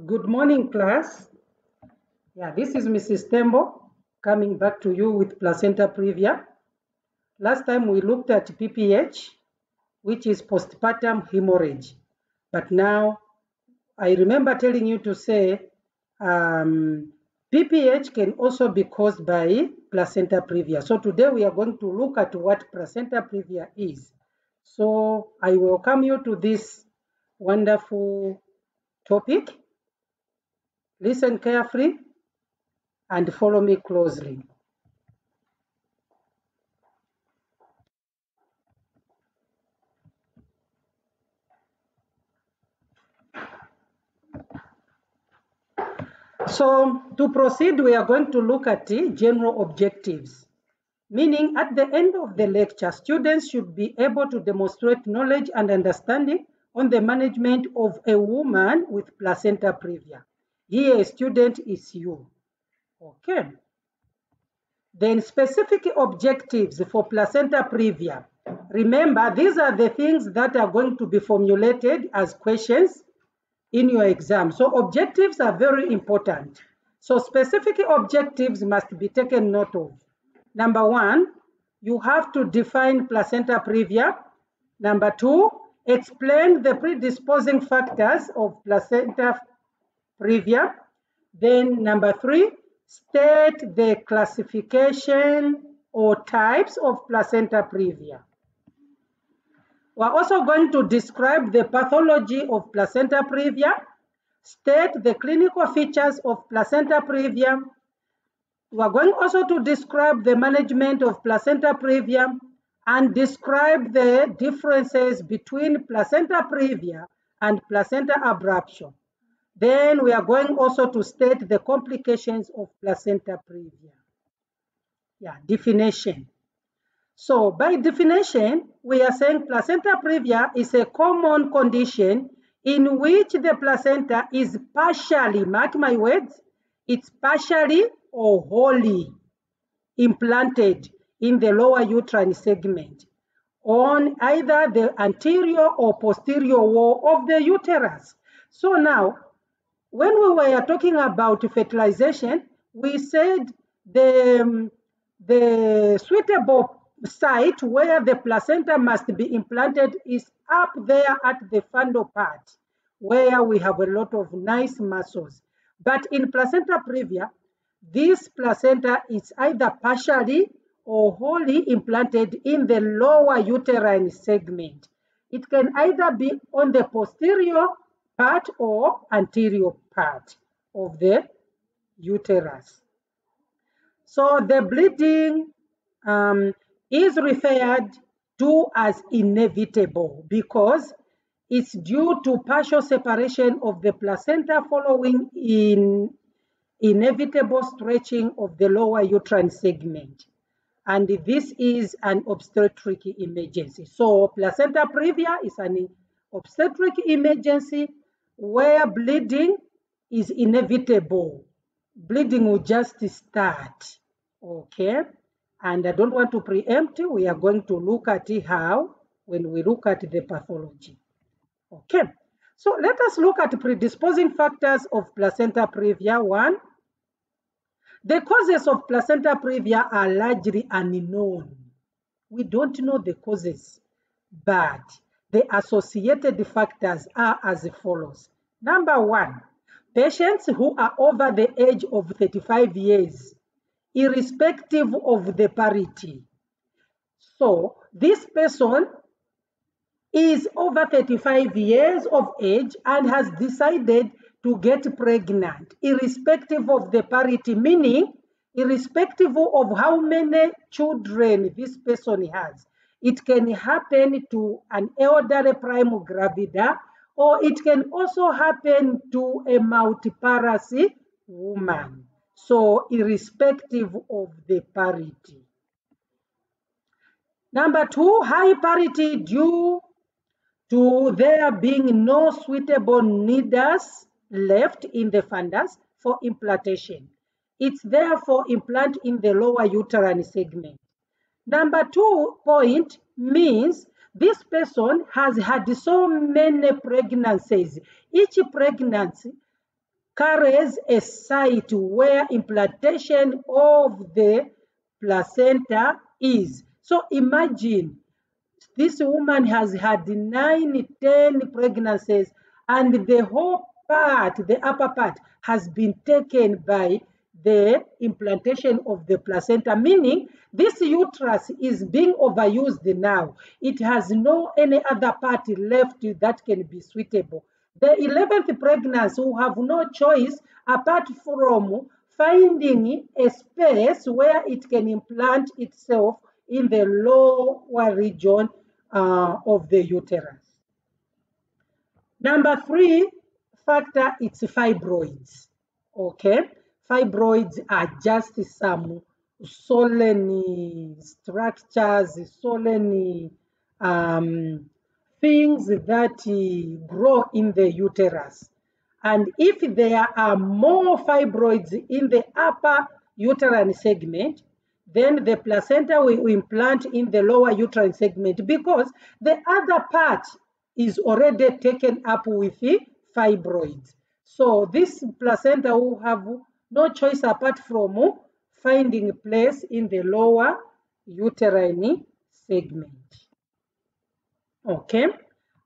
Good morning, class. This is Mrs. Tembo coming back to you with Placenta Previa. Last time we looked at PPH, which is postpartum hemorrhage. But now I remember telling you to say PPH can also be caused by Placenta Previa. So today we are going to look at what Placenta Previa is. So I welcome you to this wonderful topic. Listen carefully and follow me closely. So to proceed, we are going to look at the general objectives, meaning at the end of the lecture, students should be able to demonstrate knowledge and understanding on the management of a woman with placenta previa. Here, a student is you. Okay. Then specific objectives for placenta previa. Remember, these are the things that are going to be formulated as questions in your exam. So objectives are very important. So specific objectives must be taken note of. Number one, you have to define placenta previa. Number two, explain the predisposing factors of placenta previa. Then number three, state the classification or types of placenta previa. We're also going to describe the pathology of placenta previa, state the clinical features of placenta previa. We're going also to describe the management of placenta previa and describe the differences between placenta previa and placenta abruption. Then we are going also to state the complications of placenta previa. Definition. So by definition, we are saying placenta previa is a common condition in which the placenta is partially, mark my words, it's partially or wholly implanted in the lower uterine segment on either the anterior or posterior wall of the uterus. So now, when we were talking about fertilization, we said the suitable site where the placenta must be implanted is up there at the fundal part, where we have a lot of nice muscles. But in placenta previa, this placenta is either partially or wholly implanted in the lower uterine segment. It can either be on the posterior part or anterior part of the uterus. So the bleeding is referred to as inevitable because it's due to partial separation of the placenta following inevitable stretching of the lower uterine segment. And this is an obstetric emergency. So placenta previa is an obstetric emergency where bleeding is inevitable. Bleeding will just start, okay? And I don't want to preempt, we are going to look at how when we look at the pathology. Okay, so let us look at predisposing factors of placenta previa. One, the causes of placenta previa are largely unknown. We don't know the causes, but the associated factors are as follows. Number one, patients who are over the age of 35 years, irrespective of the parity. So this person is over 35 years of age and has decided to get pregnant, irrespective of the parity, meaning irrespective of how many children this person has. It can happen to an elderly prima gravida, or it can also happen to a multiparous woman. So irrespective of the parity. Number two, high parity due to there being no suitable needles left in the fundus for implantation. It's therefore implant in the lower uterine segment. Number 2 point means this person has had so many pregnancies. Each pregnancy carries a site where implantation of the placenta is. So imagine this woman has had 9, 10 pregnancies, and the whole part, the upper part, has been taken by the implantation of the placenta, meaning this uterus is being overused now. It has no any other part left that can be suitable. The 11th pregnancy will have no choice apart from finding a space where it can implant itself in the lower region of the uterus. Number 3 factor, it's fibroids. Okay, fibroids are just some swollen structures, swollen things that grow in the uterus. And if there are more fibroids in the upper uterine segment, then the placenta will implant in the lower uterine segment because the other part is already taken up with the fibroids. So this placenta will have no choice apart from finding a place in the lower uterine segment. Okay.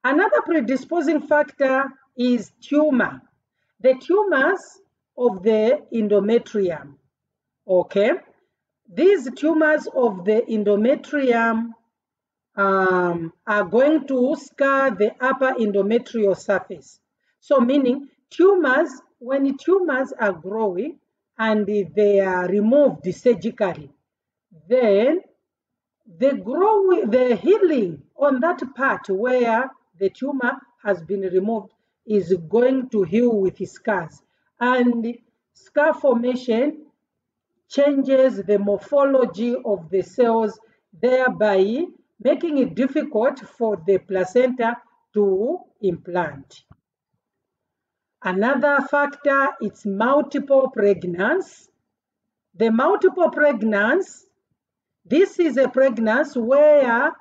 Another predisposing factor is tumor. The tumors of the endometrium. Okay. These tumors of the endometrium are going to scar the upper endometrial surface. So meaning tumors, when tumors are growing and they are removed surgically, then the healing on that part where the tumor has been removed is going to heal with scars. And scar formation changes the morphology of the cells, thereby making it difficult for the placenta to implant. Another factor is multiple pregnancy. The multiple pregnancy, this is a pregnancy where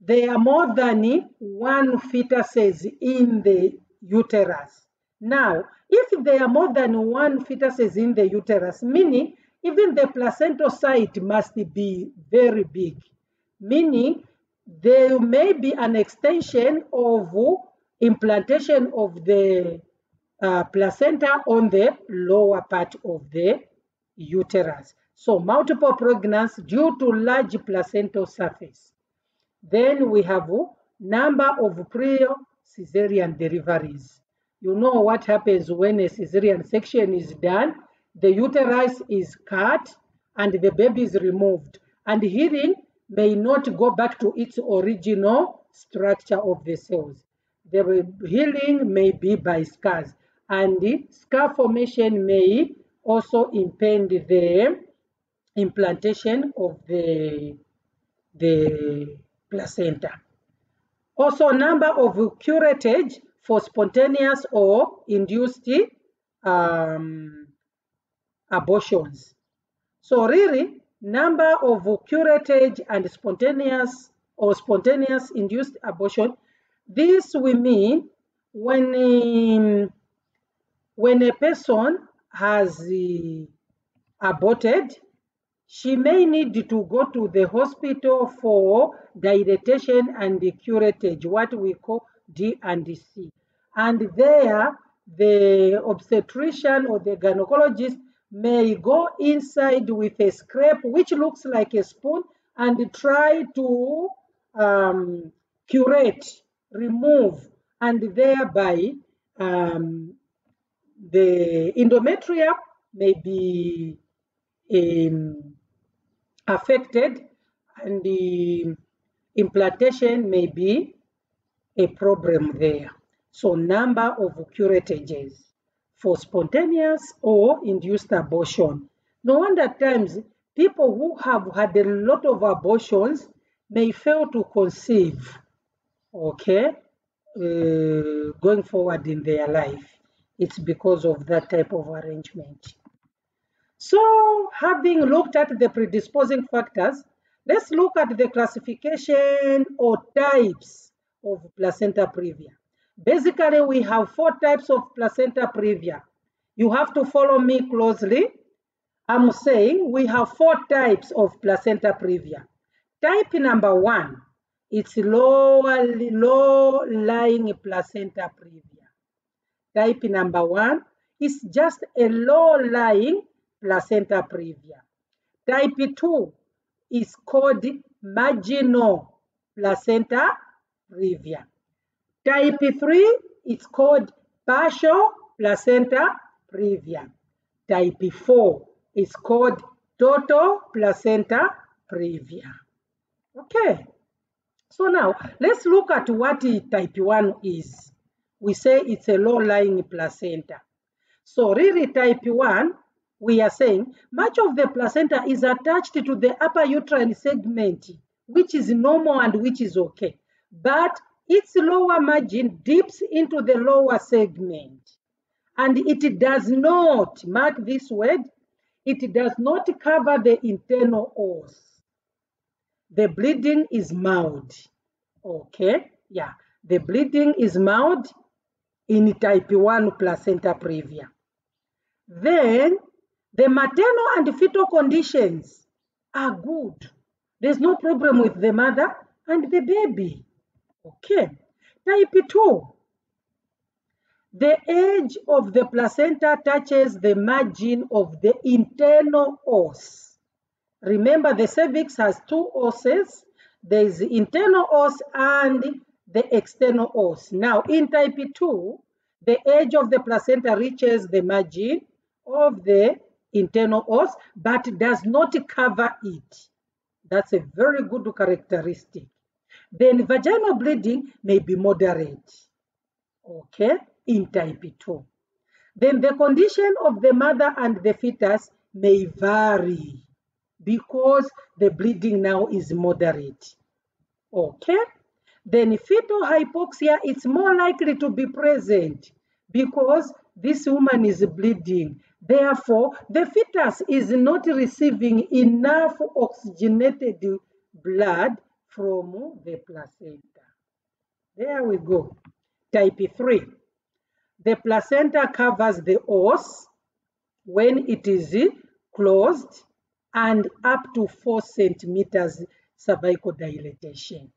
there are more than 1 fetuses in the uterus. Now, if there are more than 1 fetuses in the uterus, meaning even the placental site must be very big, meaning there may be an extension of implantation of the placenta on the lower part of the uterus. So multiple pregnancy due to large placental surface. Then we have number of pre-cesarean deliveries. You know what happens when a cesarean section is done. The uterus is cut and the baby is removed, and healing may not go back to its original structure of the cells. The healing may be by scars, and the scar formation may also impede the implantation of the placenta. Also, number of curettage for spontaneous or induced abortions. So really, number of curettage and spontaneous induced abortion, this will mean when a person has aborted, she may need to go to the hospital for dilatation and curettage, what we call D&C. And there, the obstetrician or the gynecologist may go inside with a scrape, which looks like a spoon, and try to curate, remove, and thereby the endometrium may be affected, and the implantation may be a problem there. So number of curetages for spontaneous or induced abortion. No wonder at times people who have had a lot of abortions may fail to conceive, okay, going forward in their life. It's because of that type of arrangement. So, having looked at the predisposing factors, let's look at the classification or types of placenta previa. Basically, we have 4 types of placenta previa. You have to follow me closely. I'm saying we have 4 types of placenta previa. Type number 1, it's low-lying placenta previa. Type number 1 is just a low-lying placenta previa. Type 2 is called marginal placenta previa. Type 3 is called partial placenta previa. Type 4 is called total placenta previa. Okay, so now let's look at what type 1 is. We say it's a low-lying placenta. So really type 1, we are saying much of the placenta is attached to the upper uterine segment, which is normal and which is okay. But its lower margin dips into the lower segment. And it does not, mark this word, it does not cover the internal os. The bleeding is mild. Okay, yeah, the bleeding is mild in type 1 placenta previa. Then the maternal and fetal conditions are good. There's no problem with the mother and the baby. Okay, type 2. The edge of the placenta touches the margin of the internal os. Remember, the cervix has 2 osses. There is the internal os and the external os. Now, in type 2, the edge of the placenta reaches the margin of the internal os, but does not cover it. That's a very good characteristic. Then vaginal bleeding may be moderate. Okay, in type 2. Then the condition of the mother and the fetus may vary because the bleeding now is moderate. Okay, then fetal hypoxia is more likely to be present because this woman is bleeding. Therefore, the fetus is not receiving enough oxygenated blood from the placenta. There we go. Type 3. The placenta covers the os when it is closed and up to 4 centimeters cervical dilatation.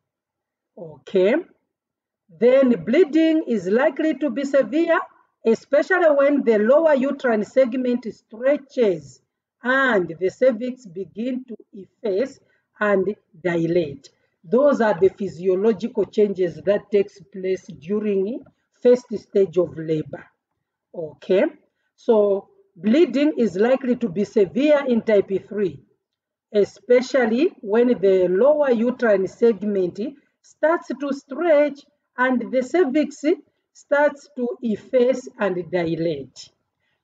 Okay. Then bleeding is likely to be severe, especially when the lower uterine segment stretches and the cervix begin to efface and dilate. Those are the physiological changes that takes place during first stage of labor. Okay, so bleeding is likely to be severe in type 3, especially when the lower uterine segment starts to stretch and the cervix starts to efface and dilate.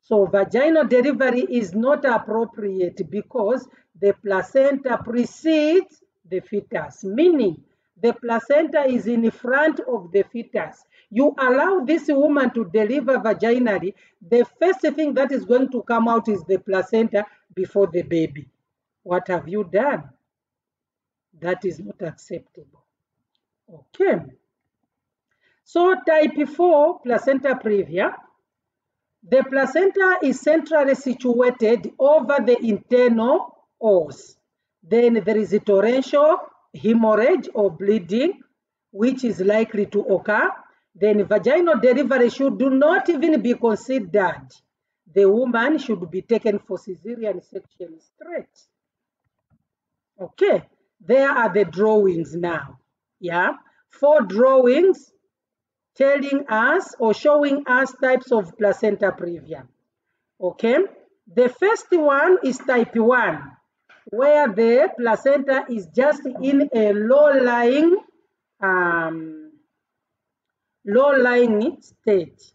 So vaginal delivery is not appropriate because the placenta precedes the fetus, meaning the placenta is in front of the fetus. You allow this woman to deliver vaginally, the first thing that is going to come out is the placenta before the baby. What have you done? That is not acceptable. Okay. So type 4 placenta previa, the placenta is centrally situated over the internal os. Then there is a torrential hemorrhage or bleeding, which is likely to occur. Then vaginal delivery should not even be considered. The woman should be taken for cesarean section straight. Okay, there are the drawings now. Yeah, 4 drawings telling us or showing us types of placenta previa. Okay, the first one is type 1, where the placenta is just in a low-lying state.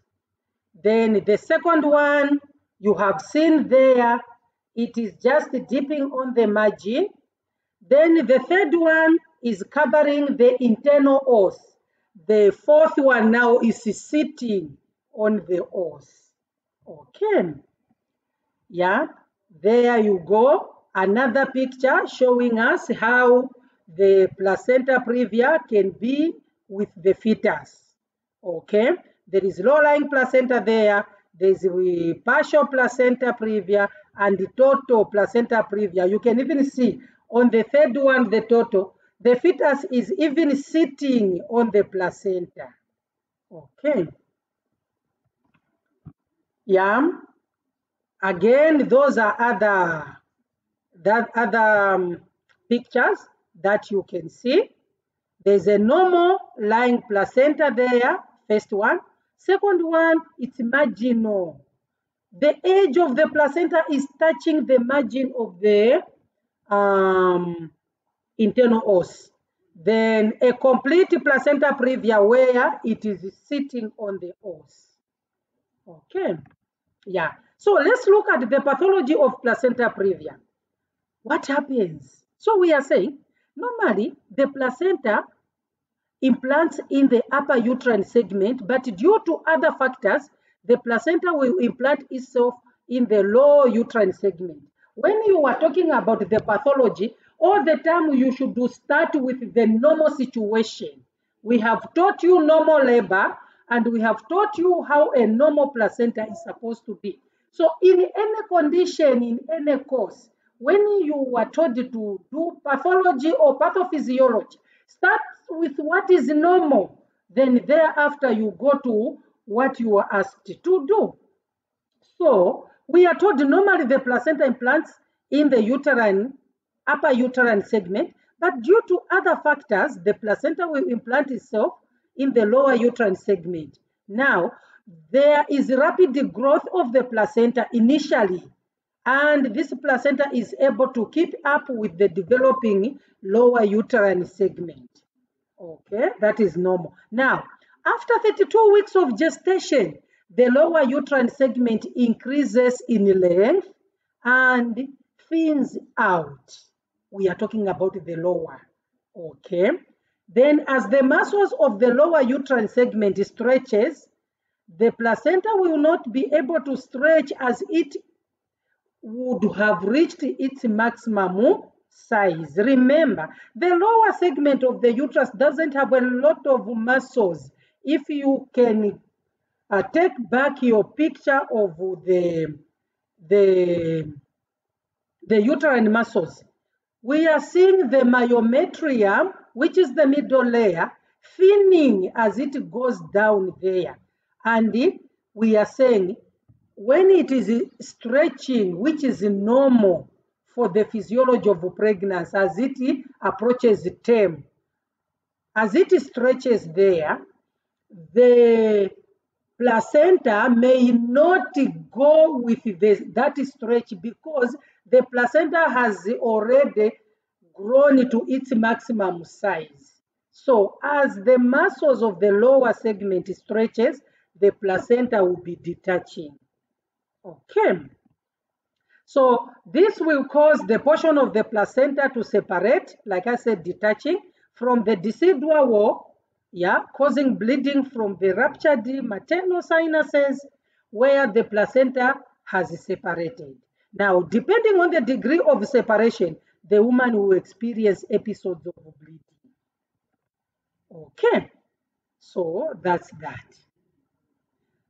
Then the second one you have seen there, it is just dipping on the margin. Then the third one is covering the internal os. The fourth one now is sitting on the os. Okay. Yeah, there you go. Another picture showing us how the placenta previa can be with the fetus. Okay, there is low-lying placenta there. there's the partial placenta previa and the total placenta previa. You can even see on the third one, the total, the fetus is even sitting on the placenta. Okay. Yeah. Again, those are other pictures that you can see. There's a normal lying placenta there, first one. Second one, it's marginal. The edge of the placenta is touching the margin of the internal os. Then a complete placenta previa where it is sitting on the os. Okay, yeah. So let's look at the pathology of placenta previa. What happens? So we are saying, normally the placenta implants in the upper uterine segment, but due to other factors, the placenta will implant itself in the lower uterine segment. When you are talking about the pathology, all the time you should start with the normal situation. We have taught you normal labor, and we have taught you how a normal placenta is supposed to be. So in any condition, in any course, when you are told to do pathology or pathophysiology, start with what is normal. Then thereafter you go to what you are asked to do. So we are told normally the placenta implants in the upper uterine segment, but due to other factors, the placenta will implant itself in the lower uterine segment. Now, there is rapid growth of the placenta initially, and this placenta is able to keep up with the developing lower uterine segment. Okay, that is normal. Now, after 32 weeks of gestation, the lower uterine segment increases in length and thins out. We are talking about the lower. Okay. Then as the muscles of the lower uterine segment stretches, the placenta will not be able to stretch as it would have reached its maximum size. Remember, the lower segment of the uterus doesn't have a lot of muscles. If you can take back your picture of the uterine muscles, we are seeing the myometrium, which is the middle layer, thinning as it goes down there. And we are saying when it is stretching, which is normal for the physiology of pregnancy, as it approaches term, as it stretches there, the placenta may not go with that stretch because the placenta has already grown to its maximum size. So as the muscles of the lower segment stretches, the placenta will be detaching. Okay. So this will cause the portion of the placenta to separate, like I said, detaching from the decidual wall, yeah, causing bleeding from the ruptured maternal sinuses where the placenta has separated. Now, depending on the degree of separation, the woman will experience episodes of bleeding. Okay, so that's that.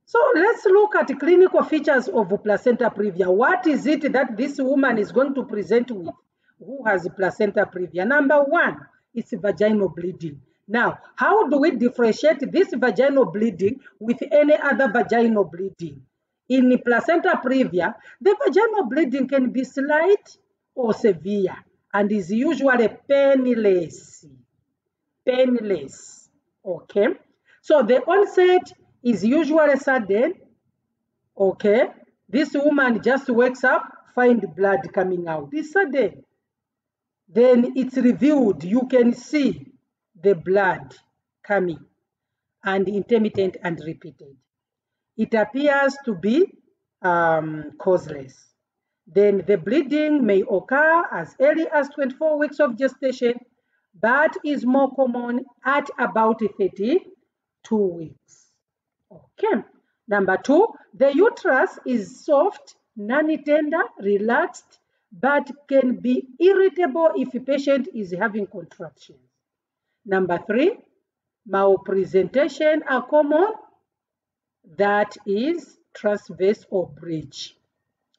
So let's look at clinical features of placenta previa. What is it that this woman is going to present with who has placenta previa? Number one, it's vaginal bleeding. Now, how do we differentiate this vaginal bleeding with any other vaginal bleeding? In placenta previa, the vaginal bleeding can be slight or severe and is usually painless. Painless. Okay. So the onset is usually sudden. Okay. This woman just wakes up, find blood coming out. It's sudden. Then it's revealed. You can see the blood coming, and intermittent and repeated. It appears to be causeless. Then the bleeding may occur as early as 24 weeks of gestation, but is more common at about 32 weeks. Okay. Number two, the uterus is soft, non-tender, relaxed, but can be irritable if the patient is having contractions. Number three, malpresentation are common. That is transverse or bridge,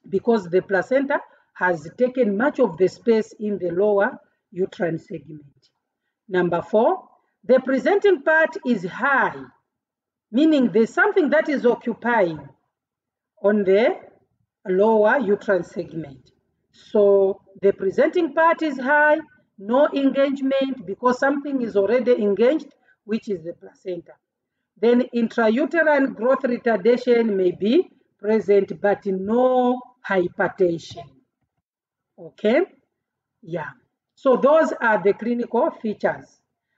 because the placenta has taken much of the space in the lower uterine segment. Number 4, the presenting part is high, meaning there's something that is occupying on the lower uterine segment. So the presenting part is high, no engagement because something is already engaged, which is the placenta. Then intrauterine growth retardation may be present, but no hypertension. Okay? Yeah. So those are the clinical features.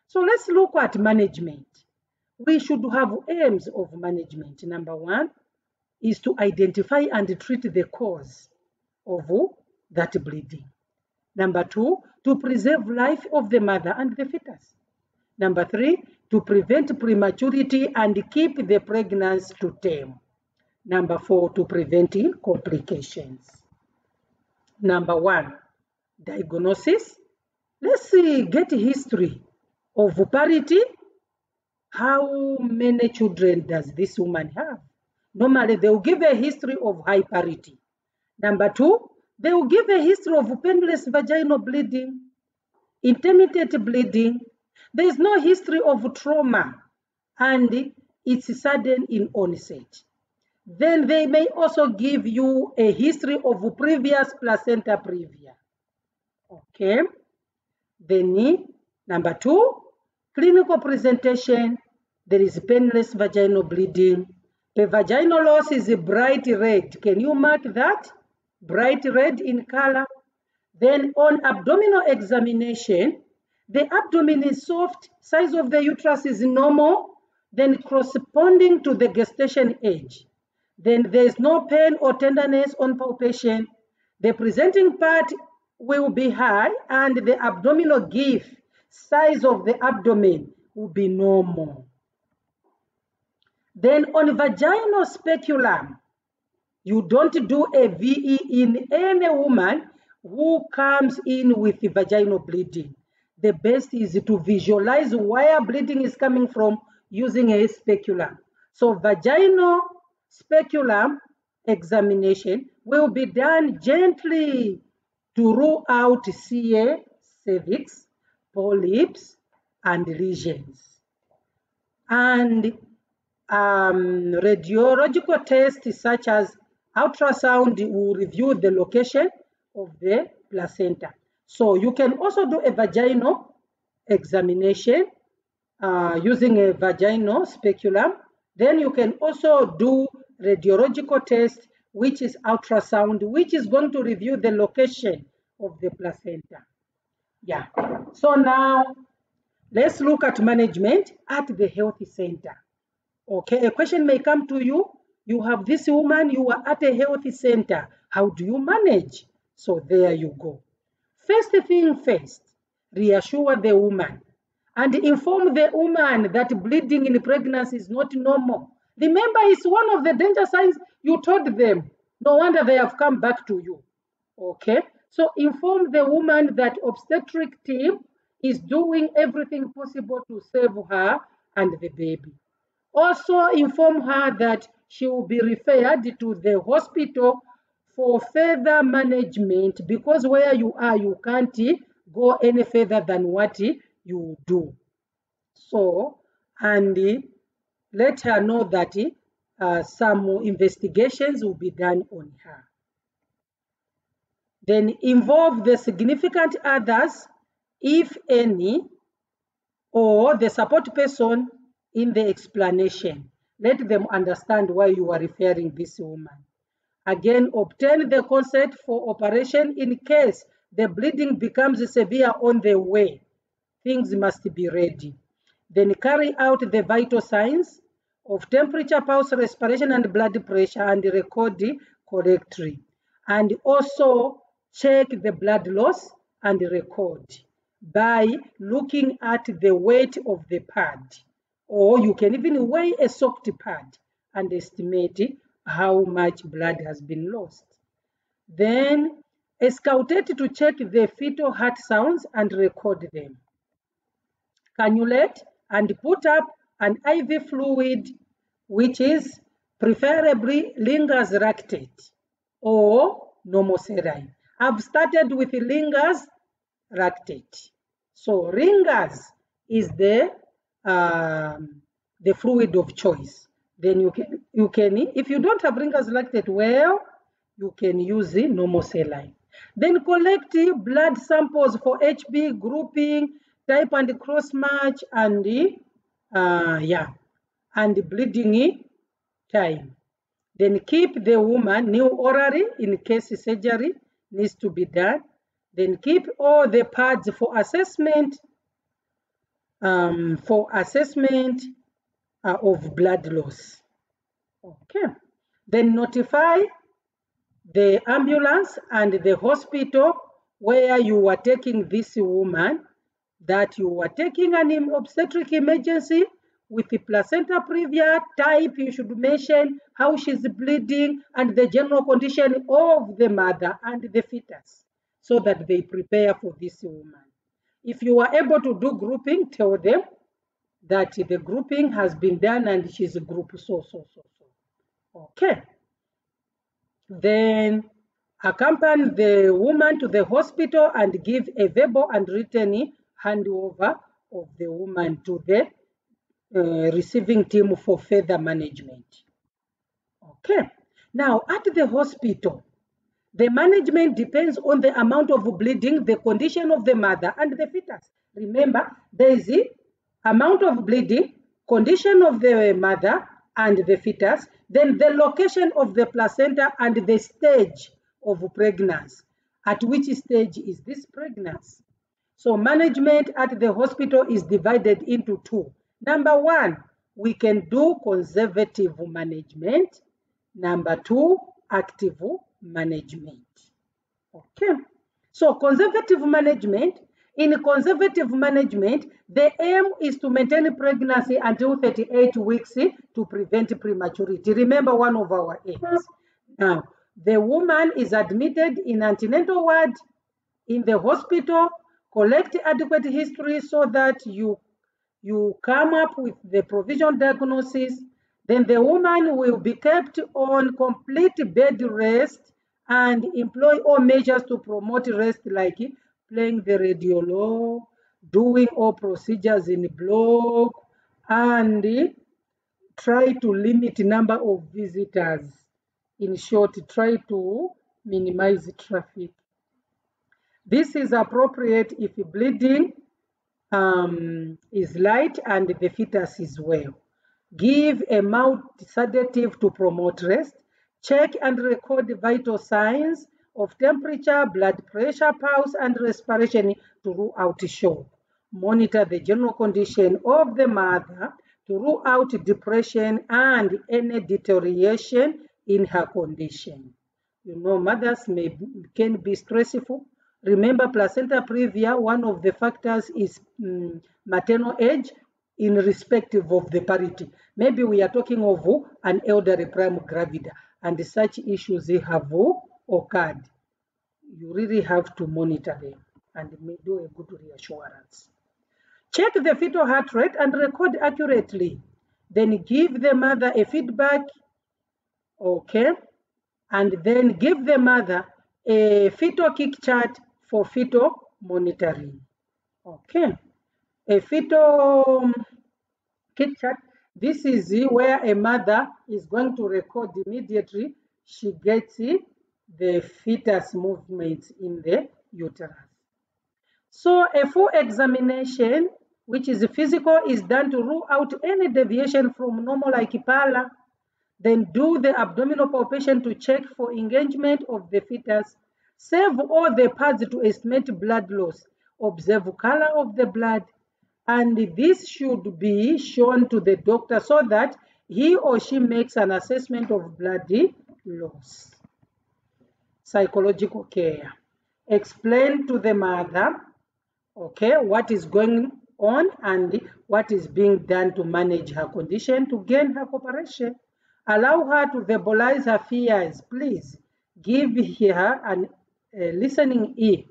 So let's look at management. We should have aims of management. Number 1 is to identify and treat the cause of that bleeding. Number 2, to preserve life of the mother and the fetus. Number 3, to prevent prematurity and keep the pregnancy to term. Number 4, to prevent complications. Number 1, diagnosis. Let's get history of parity. How many children does this woman have? Normally, they will give a history of high parity. Number 2, they will give a history of painless vaginal bleeding, intermittent bleeding. There is no history of trauma, and it's sudden in onset. Then they may also give you a history of previous placenta previa. Okay. Then number 2, clinical presentation. There is painless vaginal bleeding. The vaginal loss is bright red. Can you mark that? Bright red in color. Then on abdominal examination, the abdomen is soft, size of the uterus is normal, then corresponding to the gestation age. Then there is no pain or tenderness on palpation. The presenting part will be high and the abdominal gift, size of the abdomen will be normal. Then on vaginal speculum, you don't do a VE in any woman who comes in with the vaginal bleeding. The best is to visualize where bleeding is coming from using a speculum. So vaginal speculum examination will be done gently to rule out CA, cervix, polyps, and lesions. And radiological tests such as ultrasound will review the location of the placenta. So you can also do a vaginal examination using a vaginal speculum. Then you can also do radiological test, which is ultrasound, which is going to review the location of the placenta. Yeah. So now let's look at management at the health center. Okay, a question may come to you. You have this woman, you are at a health center. How do you manage? So there you go. First thing first, reassure the woman and inform the woman that bleeding in pregnancy is not normal. Remember, it's one of the danger signs you told them. No wonder they have come back to you. Okay, so inform the woman that obstetric team is doing everything possible to save her and the baby. Also inform her that she will be referred to the hospital for further management, because where you are, you can't go any further than what you do. So, and let her know that some investigations will be done on her. Then involve the significant others, if any, or the support person in the explanation. Let them understand why you are referring this woman. Again, obtain the consent for operation in case the bleeding becomes severe on the way. Things must be ready. Then carry out the vital signs of temperature, pulse, respiration, and blood pressure, and record correctly. And also check the blood loss and record by looking at the weight of the pad. Or you can even weigh a soaked pad and estimate how much blood has been lost. Then auscultate to check the fetal heart sounds and record them. Cannulate and put up an IV fluid, which is preferably Linger's lactate or normal saline. I've started with Linger's lactate. So Ringer's is the fluid of choice. Then you can if you don't have Ringer's lactate, well, you can use the normal saline. Then collect blood samples for HB grouping, type and cross match, and and bleeding time. Then keep the woman new orally in case surgery needs to be done. Then keep all the pads for assessment of blood loss. Okay. Then notify the ambulance and the hospital where you are taking this woman that you are taking an obstetric emergency with the placenta previa type. You should mention how she's bleeding and the general condition of the mother and the fetus so that they prepare for this woman. If you are able to do grouping, tell them that the grouping has been done and she's a group so. Okay. Then accompany the woman to the hospital and give a verbal and written handover of the woman to the receiving team for further management. Okay. Now, at the hospital, the management depends on the amount of bleeding, the condition of the mother and the fetus. Remember, there is the amount of bleeding, condition of the mother and the fetus, then the location of the placenta and the stage of pregnancy. At which stage is this pregnancy? So management at the hospital is divided into two. Number one, we can do conservative management. Number two, active management. Okay. So conservative management, in conservative management, the aim is to maintain pregnancy until 38 weeks to prevent prematurity. Remember one of our aims. Now, the woman is admitted in antenatal ward in the hospital, collect adequate history so that you come up with the provisional diagnosis. Then the woman will be kept on complete bed rest and employ all measures to promote rest, like playing the radiolo, doing all procedures in block, and try to limit number of visitors. In short, try to minimize traffic. This is appropriate if bleeding is light and the fetus is well. Give a mild sedative to promote rest. Check and record vital signs of temperature, blood pressure, pulse, and respiration to rule out shock. Monitor the general condition of the mother to rule out depression and any deterioration in her condition. You know, mothers can be stressful. Remember, placenta previa, one of the factors is maternal age irrespective of the parity. Maybe we are talking of an elderly prime gravida and such issues have occurred. You really have to monitor them and do a good reassurance. Check the fetal heart rate and record accurately. Then give the mother a feedback, okay? And then give the mother a fetal kick chart for fetal monitoring. Okay. A fetal kick chart, this is where a mother is going to record immediately she gets the fetus movements in the uterus. So a full examination, which is physical, is done to rule out any deviation from normal like pala. Then do the abdominal palpation to check for engagement of the fetus. Save all the pads to estimate blood loss. Observe color of the blood. And this should be shown to the doctor so that he or she makes an assessment of blood loss. Psychological care. Explain to the mother, okay, what is going on and what is being done to manage her condition to gain her cooperation. Allow her to verbalize her fears. Please give her a listening ear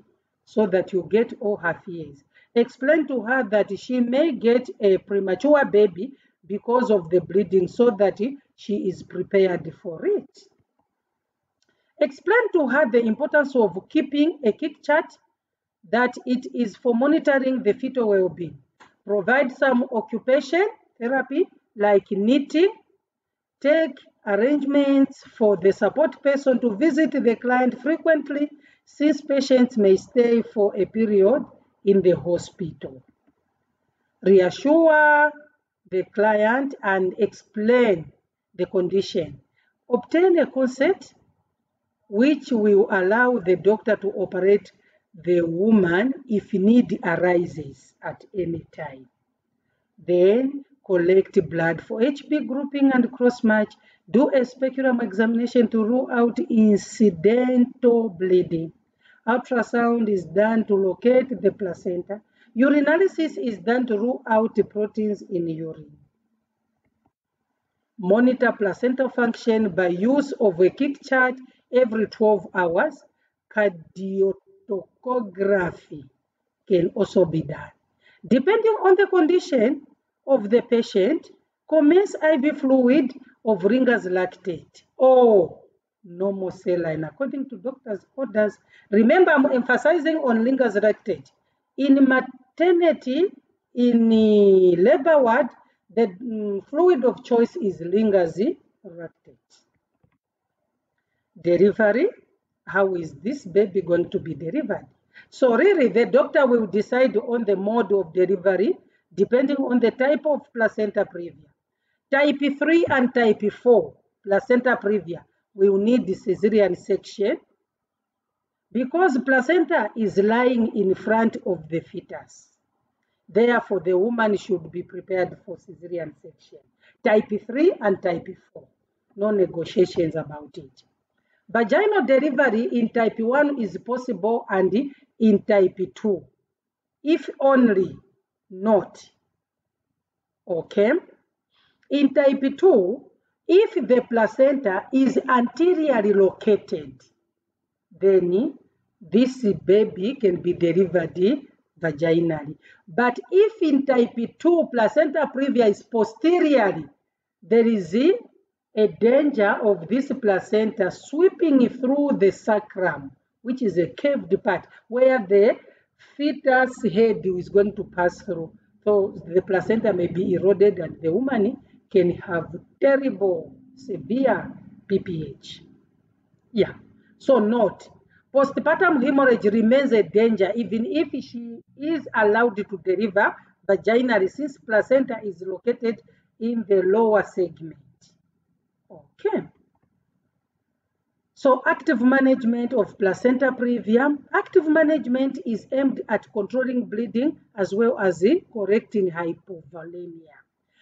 so that you get all her fears. Explain to her that she may get a premature baby because of the bleeding so that she is prepared for it. Explain to her the importance of keeping a kick chart, that it is for monitoring the fetal well-being. Provide some occupation therapy like knitting. Take arrangements for the support person to visit the client frequently, since patients may stay for a period in the hospital. Reassure the client and explain the condition. Obtain a consent which will allow the doctor to operate the woman if need arises at any time. Then collect blood for HB grouping and cross-match. Do a speculum examination to rule out incidental bleeding. Ultrasound is done to locate the placenta. Urinalysis is done to rule out the proteins in urine. Monitor placenta function by use of a kick chart every 12 hours. Cardiotocography can also be done. Depending on the condition of the patient, commence IV fluid of Ringer's lactate or normal saline according to doctor's orders. Remember, I'm emphasizing on Ringer's lactate. In maternity, in labor ward, the fluid of choice is Ringer's lactate. Delivery, how is this baby going to be delivered? So really, the doctor will decide on the mode of delivery depending on the type of placenta previa. Type 3 and type 4 placenta previa will need cesarean section because placenta is lying in front of the fetus. Therefore, the woman should be prepared for cesarean section. Type 3 and type 4, no negotiations about it. Vaginal delivery in type 1 is possible and in type 2, if only not. Okay? In type 2, if the placenta is anteriorly located, then this baby can be delivered vaginally. But if in type 2, placenta previa is posteriorly, there is a danger of this placenta sweeping through the sacrum, which is a curved part where the fetus head is going to pass through. So the placenta may be eroded and the woman can have terrible, severe PPH. Yeah. So note, postpartum hemorrhage remains a danger even if she is allowed to deliver vaginally, since placenta is located in the lower segment. Okay. So active management of placenta previa. Active management is aimed at controlling bleeding as well as correcting hypovolemia.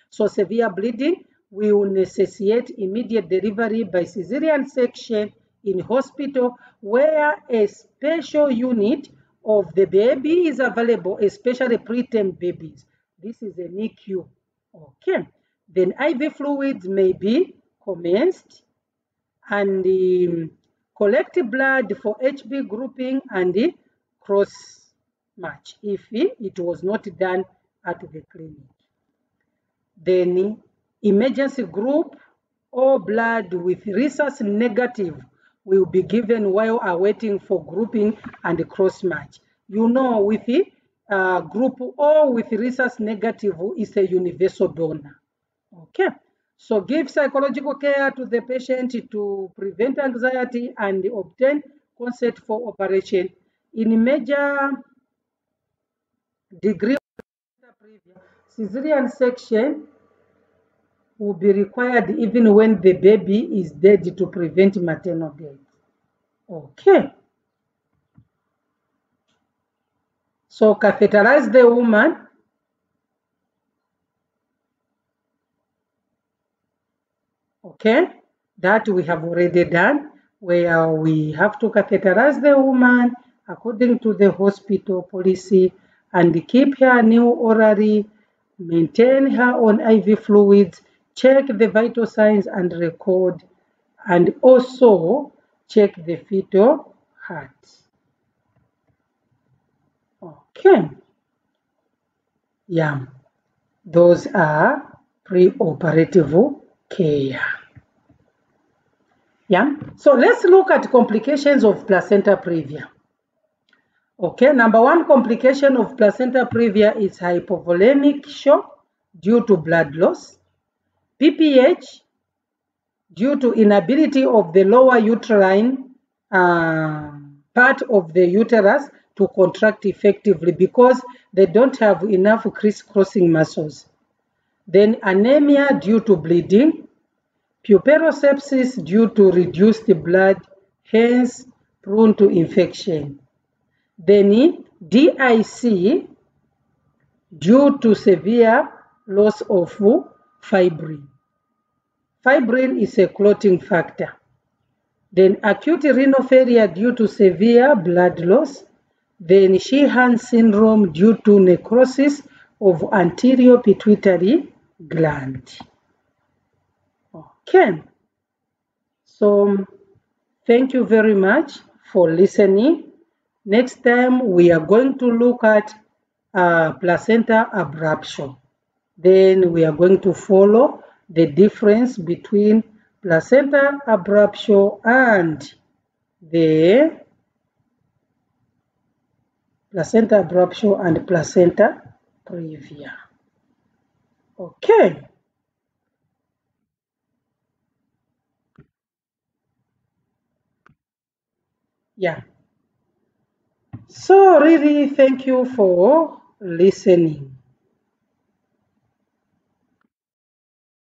So severe bleeding will necessitate immediate delivery by cesarean section in hospital where a special unit of the baby is available, especially preterm babies. This is a NICU. Okay. Then IV fluids may be commenced and collect blood for HB grouping and cross match if it was not done at the clinic. Then emergency group or blood with rhesus negative will be given while awaiting for grouping and cross match. You know, with the group O with rhesus negative is a universal donor. Okay. So give psychological care to the patient to prevent anxiety and obtain consent for operation. In major degree of cesarean section will be required even when the baby is dead to prevent maternal death. Okay. So catheterize the woman. Okay, that we have already done, where we have to catheterize the woman according to the hospital policy and keep her new orally, maintain her on IV fluids, check the vital signs and record, and also check the fetal heart. Okay. Yeah, those are preoperative care. Yeah. So let's look at complications of placenta previa. Okay, number one complication of placenta previa is hypovolemic shock due to blood loss, PPH due to inability of the lower uterine part of the uterus to contract effectively because they don't have enough crisscrossing muscles. Then anemia due to bleeding, puerperosepsis due to reduced blood, hence prone to infection. Then DIC due to severe loss of fibrin. Fibrin is a clotting factor. Then acute renal failure due to severe blood loss. Then Sheehan syndrome due to necrosis of anterior pituitary gland. Okay. So thank you very much for listening. Next time we are going to look at placenta abruption. Then we are going to follow the difference between placenta abruption and the placenta abruption and placenta previa. Okay. Yeah. So really thank you for listening.